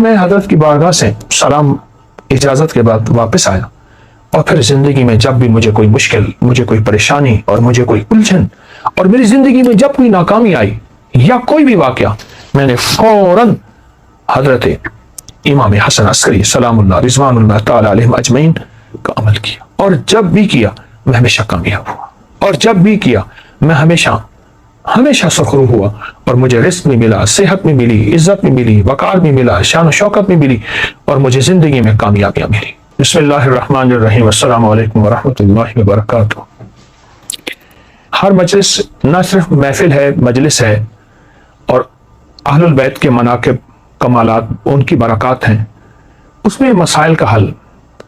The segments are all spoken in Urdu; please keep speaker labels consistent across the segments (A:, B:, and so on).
A: میں حضرت کی بارگاہ سے سلام اجازت کے بعد واپس آیا، اور پھر زندگی میں جب بھی مجھے کوئی مشکل، مجھے کوئی پریشانی اور مجھے کوئی الجھن، اور میری زندگی میں جب کوئی ناکامی آئی یا کوئی بھی واقعہ، میں نے فوراً حضرت امام حسن عسکری سلام اللہ رضوان اللہ تعالی علیہم اجمعین کا عمل کیا، اور جب بھی کیا میں ہمیشہ کامیاب ہوا، اور جب بھی کیا میں ہمیشہ سرخرو ہوا، اور مجھے رزق بھی ملا، صحت بھی ملی، عزت بھی ملی، وقار بھی ملا، شان و شوکت بھی ملی، اور مجھے زندگی میں کامیابیاں ملی۔ بسم اللہ الرحمن الرحیم، السلام علیکم ورحمۃ اللہ وبرکاتہ۔ ہر مجلس نہ صرف محفل ہے، مجلس ہے، اور اہل البیت کے مناقب، کمالات، ان کی برکات ہیں، اس میں مسائل کا حل،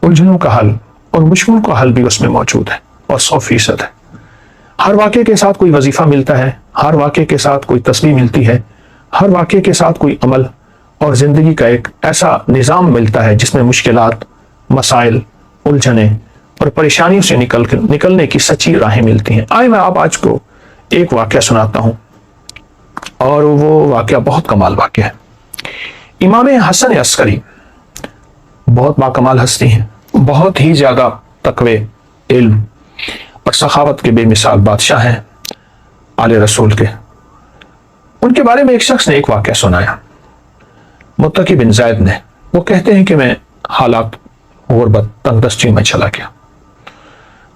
A: الجھنوں کا حل اور مشکلوں کا حل بھی اس میں موجود ہے، اور 100% ہے۔ ہر واقعے کے ساتھ کوئی وظیفہ ملتا ہے، ہر واقعے کے ساتھ کوئی تسبیح ملتی ہے، ہر واقعے کے ساتھ کوئی عمل اور زندگی کا ایک ایسا نظام ملتا ہے جس میں مشکلات، مسائل، الجھنیں اور پریشانیوں سے نکلنے کی سچی راہیں ملتی ہیں۔ آئے میں آپ آج کو ایک واقعہ سناتا ہوں، اور وہ واقعہ بہت کمال واقعہ ہے۔ امام حسن عسکری بہت باکمال ہستی ہیں، بہت ہی زیادہ تقوی، علم اور سخاوت کے بے مثال بادشاہ ہیں آل رسول کے۔ ان کے بارے میں ایک شخص نے ایک واقعہ سنایا، متقی بن زید نے۔ وہ کہتے ہیں کہ میں حالات غربت، تنگ دستی میں چلا گیا،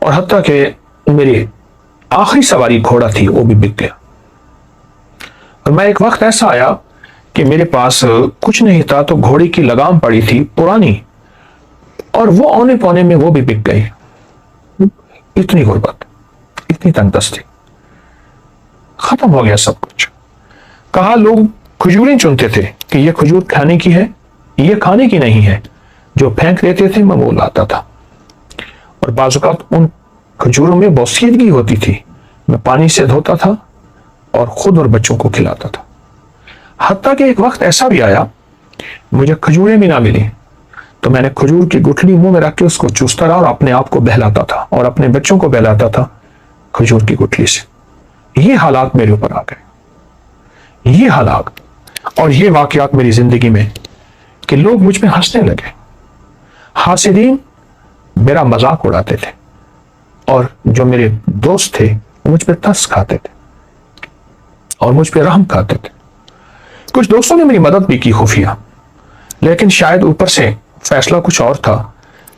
A: اور حتیٰ کہ میری آخری سواری گھوڑا تھی وہ بھی بک گیا، اور میں ایک وقت ایسا آیا کہ میرے پاس کچھ نہیں تھا، تو گھوڑے کی لگام پڑی تھی پرانی، اور وہ اونے پونے میں وہ بھی بک گئی۔ اتنی غربت، اتنی تنگ دستی، ختم ہو گیا سب کچھ۔ کہا لوگ کھجوریں چنتے تھے کہ یہ کھجور کھانے کی ہے، یہ کھانے کی نہیں ہے، جو پھینک دیتے تھے میں وہ لاتا تھا، اور بعض اوقات ان کھجوروں میں بوسیدگی ہوتی تھی، میں پانی سے دھوتا تھا اور خود اور بچوں کو کھلاتا تھا۔ حتیٰ کہ ایک وقت ایسا بھی آیا مجھے کھجوریں بھی نہ ملی، تو میں نے کھجور کی گٹھلی منہ میں رکھ کے اس کو چوستا رہا اور اپنے آپ کو بہلاتا تھا اور اپنے بچوں کو بہلاتا تھا کھجور کی گٹھلی سے۔ یہ حالات میرے اوپر آ گئے، یہ حالات اور یہ واقعات میری زندگی میں، کہ لوگ مجھ پہ ہنسنے لگے، حاسدین میرا مذاق اڑاتے تھے، اور جو میرے دوست تھے وہ مجھ پہ ترس کھاتے تھے اور مجھ پہ رحم کھاتے تھے۔ کچھ دوستوں نے میری مدد بھی کی خفیہ، لیکن شاید اوپر سے فیصلہ کچھ اور تھا۔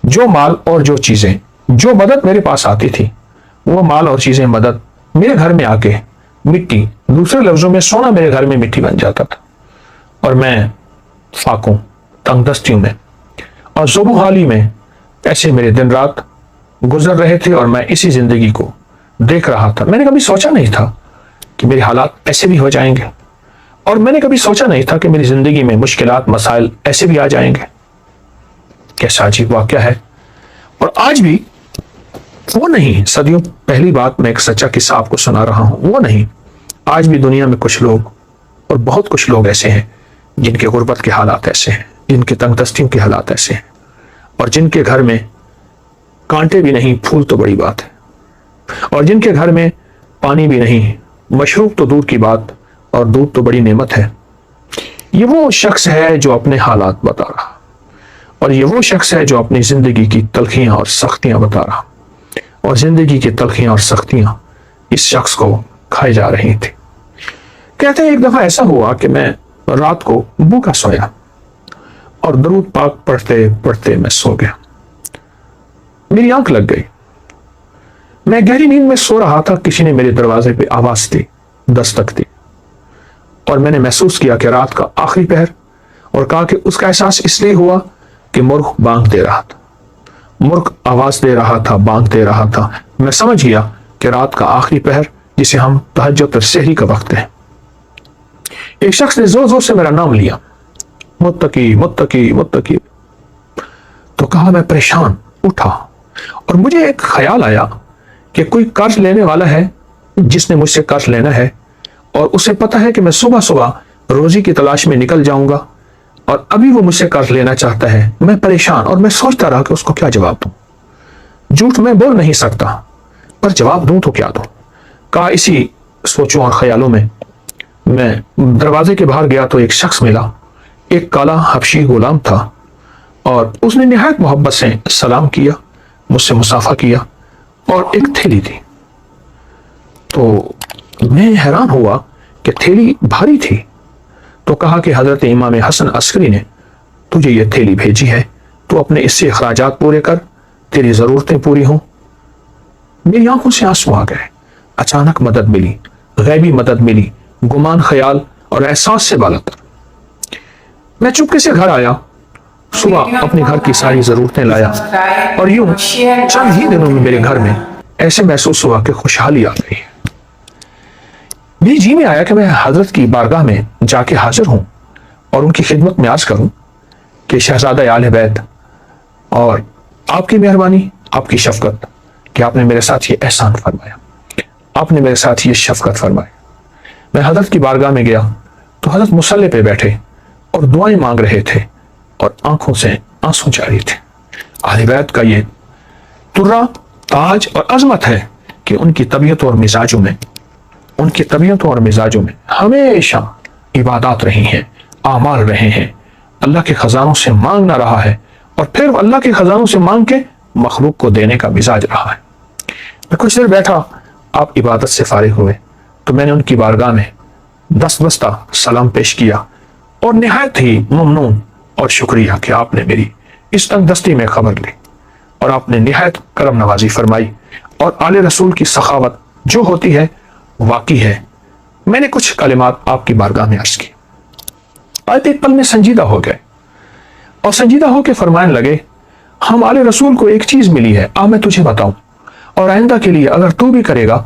A: جو مال اور جو چیزیں، جو مدد میرے پاس آتی تھی، وہ مال اور چیزیں، مدد میرے گھر میں آ کے مٹی، دوسرے لفظوں میں سونا میرے گھر میں مٹی بن جاتا تھا، اور میں فاقوں، تنگ دستیوں میں اور ذوب و حالی میں ایسے میرے دن رات گزر رہے تھے، اور میں اسی زندگی کو دیکھ رہا تھا۔ میں نے کبھی سوچا نہیں تھا کہ میرے حالات ایسے بھی ہو جائیں گے، اور میں نے کبھی سوچا نہیں تھا کہ میری زندگی میں مشکلات، مسائل ایسے بھی آ جائیں گے۔ کیسا عجیب واقعہ ہے۔ اور آج بھی وہ نہیں، صدیوں پہلی بات میں ایک سچا قصہ آپ کو سنا رہا ہوں، وہ نہیں، آج بھی دنیا میں کچھ لوگ، اور بہت کچھ لوگ ایسے ہیں جن کے غربت کے حالات ایسے ہیں، جن کے تنگ دستیوں کے حالات ایسے ہیں، اور جن کے گھر میں کانٹے بھی نہیں، پھول تو بڑی بات ہے، اور جن کے گھر میں پانی بھی نہیں، مشروب تو دور کی بات، اور دودھ تو بڑی نعمت ہے۔ یہ وہ شخص ہے جو اپنے حالات بتا رہا، اور یہ وہ شخص ہے جو اپنی زندگی کی تلخیاں اور سختیاں بتا رہا، اور زندگی کی تلخیاں اور سختیاں اس شخص کو کھائی جا رہی تھی۔ کہتے ہیں ایک دفعہ ایسا ہوا کہ میں رات کو بھوکا سویا، اور درود پاک پڑھتے پڑھتے میں سو گیا، میری آنکھ لگ گئی، میں گہری نیند میں سو رہا تھا، کسی نے میرے دروازے پہ آواز دی، دستک دی، اور میں نے محسوس کیا کہ رات کا آخری پہر، اور کہا کہ اس کا احساس اس لیے ہوا کہ مرغ بانگ دے رہا تھا، مرغ آواز دے رہا تھا، بانگ دے رہا تھا۔ میں سمجھ گیا کہ رات کا آخری پہر، جسے ہم تہجد اور سحری کا وقت ہے۔ ایک شخص نے زور زور سے میرا نام لیا، متقی متقی متقی، تو کہا، میں پریشان اٹھا، اور مجھے ایک خیال آیا کہ کوئی قرض لینے والا ہے جس نے مجھ سے قرض لینا ہے، اور اسے پتا ہے کہ میں صبح صبح روزی کی تلاش میں نکل جاؤں گا، اور ابھی وہ مجھ سے قرض لینا چاہتا ہے۔ میں پریشان، اور میں سوچتا رہا کہ اس کو کیا جواب دوں۔ جھوٹ میں بول نہیں سکتا، پر جواب دوں تو کیا دوں۔ کہا اسی سوچوں اور خیالوں میں دروازے کے باہر گیا تو ایک شخص ملا، ایک کالا حبشی غلام تھا اور اس نے نہایت محبت سے سلام کیا، مجھ سے مصافحہ کیا، اور ایک تھیلی تھی۔ تو میں حیران ہوا کہ تھیلی بھاری تھی، تو کہا کہ حضرت امام حسن عسکری نے تجھے یہ تھیلی بھیجی ہے، تو اپنے اس سے اخراجات پورے کر، تیری ضرورتیں پوری ہوں۔ میری آنکھوں سے آنسو آ گئے۔ اچانک مدد ملی، غیبی مدد ملی، گمان، خیال اور احساس سے بالا تر۔ میں چپکے سے گھر آیا، صبح اپنے گھر کی ساری ضرورتیں لایا، اور یوں چند ہی دنوں میں میرے گھر میں ایسے محسوس ہوا کہ خوشحالی آ گئی ہے۔ میری جی میں آیا کہ میں حضرت کی بارگاہ میں جا کے حاضر ہوں اور ان کی خدمت میں عرض کروں کہ شہزادہ آل بیت، اور آپ کی مہربانی، آپ کی شفقت کہ آپ نے میرے ساتھ یہ احسان فرمایا، آپ نے میرے ساتھ یہ شفقت فرمائی۔ میں حضرت کی بارگاہ میں گیا تو حضرت مصلی پہ بیٹھے اور دعائیں مانگ رہے تھے اور آنکھوں سے آنسو جاری تھے۔ اہل بیت کا یہ ترا، تاج اور عظمت ہے کہ ان کی طبیعتوں اور مزاجوں میں ہمیشہ عبادات رہی ہیں، اعمال رہے ہیں، اللہ کے خزانوں سے مانگنا رہا ہے، اور پھر اللہ کے خزانوں سے مانگ کے مخلوق کو دینے کا مزاج رہا ہے۔ میں کچھ دیر بیٹھا، آپ عبادت سے فارغ ہوئے تو میں نے ان کی بارگاہ میں دست بستہ سلام پیش کیا اور نہایت ہی ممنون اور شکریہ کہ آپ نے میری اس تنگ دستی میں خبر لی اور آپ نے نہایت کرم نوازی فرمائی، اور آل رسول کی سخاوت جو ہوتی ہے واقعی ہے۔ میں نے کچھ کلمات آپ کی بارگاہ میں عرض کی۔ آپ ایک پل میں سنجیدہ ہو گئے اور سنجیدہ ہو کے فرمانے لگے، ہم آل رسول کو ایک چیز ملی ہے، میں تجھے بتاؤں، اور آئندہ کے لیے اگر تو بھی کرے گا،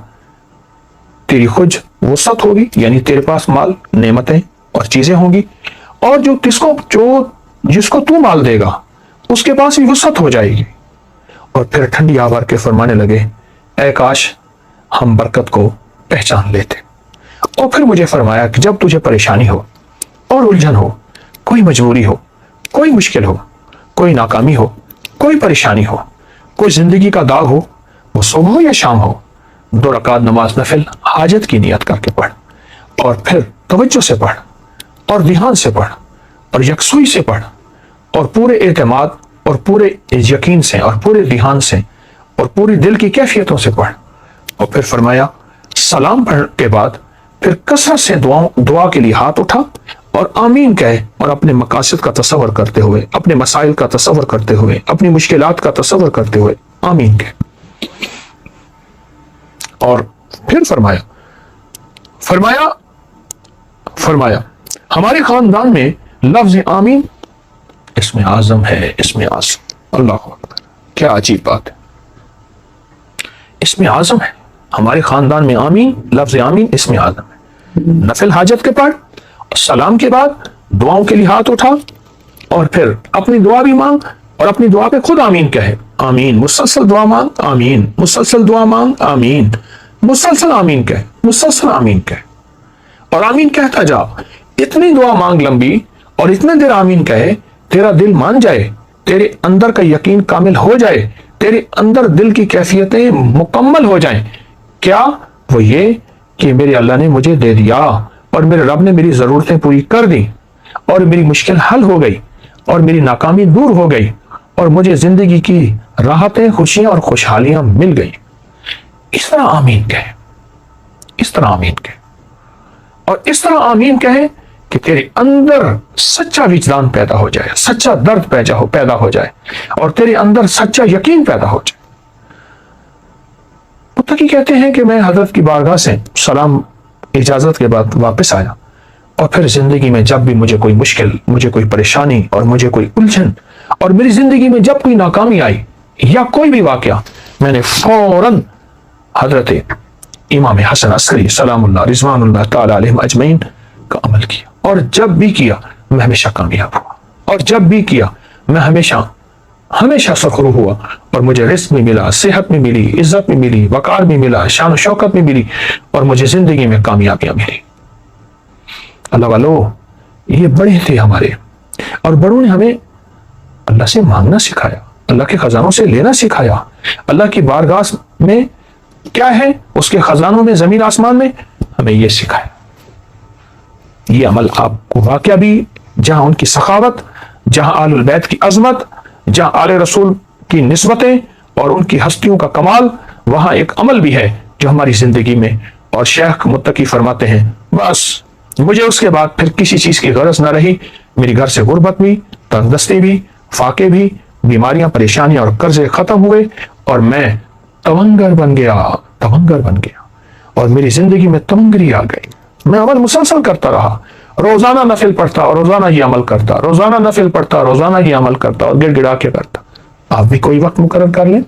A: تیری خود وسعت ہوگی، یعنی تیرے پاس مال، نعمتیں اور چیزیں ہوں گی، اور جس کو تو مال دے گا اس کے پاس بھی وسعت ہو جائے گی۔ اور پھر ٹھنڈی آوار کے فرمانے لگے، اے کاش ہم برکت کو پہچان لیتے۔ اور پھر مجھے فرمایا کہ جب تجھے پریشانی ہو اور الجھن ہو، کوئی مجبوری ہو، کوئی مشکل ہو، کوئی ناکامی ہو، کوئی پریشانی ہو، کوئی زندگی کا داغ ہو، وہ صبح ہو یا شام ہو، 2 رکعت نماز نفل حاجت کی نیت کر کے پڑھ، اور پھر توجہ سے پڑھ اور دھیان سے پڑھ اور یکسوئی سے پڑھ اور پورے اعتماد اور پورے یقین سے اور پورے دھیان سے اور پوری دل کی کیفیتوں سے پڑھ۔ اور پھر فرمایا سلام پڑھ کے بعد پھر کثرت سے دعا کے لیے ہاتھ اٹھا اور آمین کہے، اور اپنے مقاصد کا تصور کرتے ہوئے، اپنے مسائل کا تصور کرتے ہوئے، اپنی مشکلات کا تصور کرتے ہوئے آمین کہے۔ اور پھر فرمایا ہمارے خاندان میں لفظ آمین اسم اعظم ہے، اسم اعظم۔ اللہ اکبر، کیا عجیب بات ہے، اسم اعظم ہے ہمارے خاندان میں، آمین، لفظ آمین اسم اعظم ہے۔ نفل حاجت کے پڑھ، سلام کے بعد دعاؤں کے لیے ہاتھ اٹھا، اور پھر اپنی دعا بھی مانگ، اور اپنی دعا پہ خود آمین کہے، آمین، مسلسل دعا مانگ، آمین، مسلسل دعا مانگ، آمین، مسلسل آمین کہے، مسلسل آمین کہے، اور آمین کہتا جا، اتنی دعا مانگ لمبی اور اتنے دیر آمین کہے، تیرا دل مان جائے، تیرے اندر کا یقین کامل ہو جائے، تیرے اندر دل کی کیفیتیں مکمل ہو جائیں۔ کیا؟ وہ یہ کہ میرے اللہ نے مجھے دے دیا، اور میرے رب نے میری ضرورتیں پوری کر دی، اور میری مشکل حل ہو گئی، اور میری ناکامی دور ہو گئی، اور مجھے زندگی کی راحتیں، خوشیاں اور خوشحالیاں مل گئی۔ اس طرح آمین کہے، اس طرح آمین کہے، اور اس طرح آمین کہے کہ تیرے اندر سچا وجدان پیدا ہو جائے، سچا درد پیدا ہو جائے، اور تیرے اندر سچا یقین پیدا ہو جائے۔ متقی کہتے ہیں کہ میں حضرت کی بارگاہ سے سلام اجازت کے بعد واپس آیا، اور پھر زندگی میں جب بھی مجھے کوئی مشکل، مجھے کوئی پریشانی اور مجھے کوئی الجھن، اور میری زندگی میں جب کوئی ناکامی آئی یا کوئی بھی واقعہ، میں نے فوراً حضرت امام حسن عسکری سلام اللہ رضوان اللہ تعالی علیہم اجمعین کا عمل کیا، اور جب بھی کیا میں ہمیشہ کامیاب ہوا، اور جب بھی کیا میں ہمیشہ سرخرو ہوا، اور مجھے رزق میں ملا، صحت میں ملی، عزت میں ملی، وقار میں ملا، شان و شوکت میں ملی، اور مجھے زندگی میں کامیابیاں ملی۔ اللہ والو، یہ بڑے تھے ہمارے، اور بڑوں نے ہمیں اللہ سے مانگنا سکھایا، اللہ کے خزانوں سے لینا سکھایا، اللہ کی بارگاہ میں کیا ہے، اس کے خزانوں میں، زمین آسمان میں، ہمیں یہ سکھایا۔ یہ عمل آپ کو واقعہ بھی جہاں ان کی سخاوت، جہاں آل البیت کی عظمت، جہاں آل رسول کی نسبتیں اور ان کی ہستیوں کا کمال، وہاں ایک عمل بھی ہے جو ہماری زندگی میں، اور شیخ متقی فرماتے ہیں بس مجھے اس کے بعد پھر کسی چیز کی غرض نہ رہی، میری گھر سے غربت بھی، تنگدستی بھی، فاقے بھی، بیماریاں، پریشانیاں اور قرضے ختم ہوئے، اور میں تونگر بن گیا، تونگر بن گیا، اور میری زندگی میں تونگری آ گئی۔ میں عمل مسلسل کرتا رہا، روزانہ نفل پڑھتا اور روزانہ یہ عمل کرتا، روزانہ نفل پڑھتا، روزانہ یہ عمل کرتا اور گڑ گڑا کے کرتا۔ آپ بھی کوئی وقت مقرر کر لیں،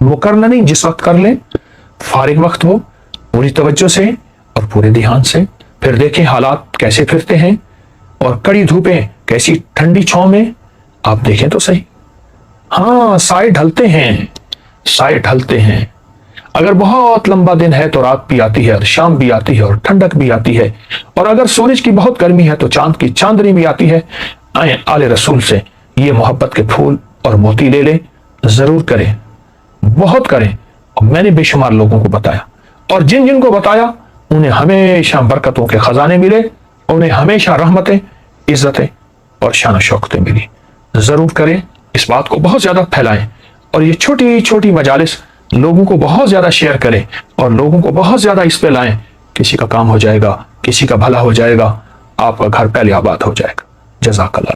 A: مقرر نہیں، جس وقت کر لیں، فارغ وقت ہو، پوری توجہ سے اور پورے دھیان سے، پھر دیکھیں حالات کیسے پھرتے ہیں، اور کڑی دھوپیں کیسی ٹھنڈی چھاؤں میں، آپ دیکھیں تو صحیح۔ ہاں سائے ڈھلتے ہیں، سائے ڈھلتے ہیں۔ اگر بہت لمبا دن ہے تو رات بھی آتی ہے، اور شام بھی آتی ہے، اور ٹھنڈک بھی آتی ہے، اور اگر سورج کی بہت گرمی ہے تو چاند کی چاندنی بھی آتی ہے۔ آئیں آل رسول سے یہ محبت کے پھول اور موتی لے لیں، ضرور کریں، بہت کریں۔ اور میں نے بے شمار لوگوں کو بتایا، اور جن جن کو بتایا انہیں ہمیشہ برکتوں کے خزانے ملے، انہیں ہمیشہ رحمتیں، عزتیں اور شان و شوکتیں ملی۔ ضرور کریں، اس بات کو بہت زیادہ پھیلائیں، اور یہ چھوٹی چھوٹی مجالس لوگوں کو بہت زیادہ شیئر کریں، اور لوگوں کو بہت زیادہ اس پہ لائیں۔ کسی کا کام ہو جائے گا، کسی کا بھلا ہو جائے گا، آپ کا گھر پہلے آباد ہو جائے گا۔ جزاک اللہ۔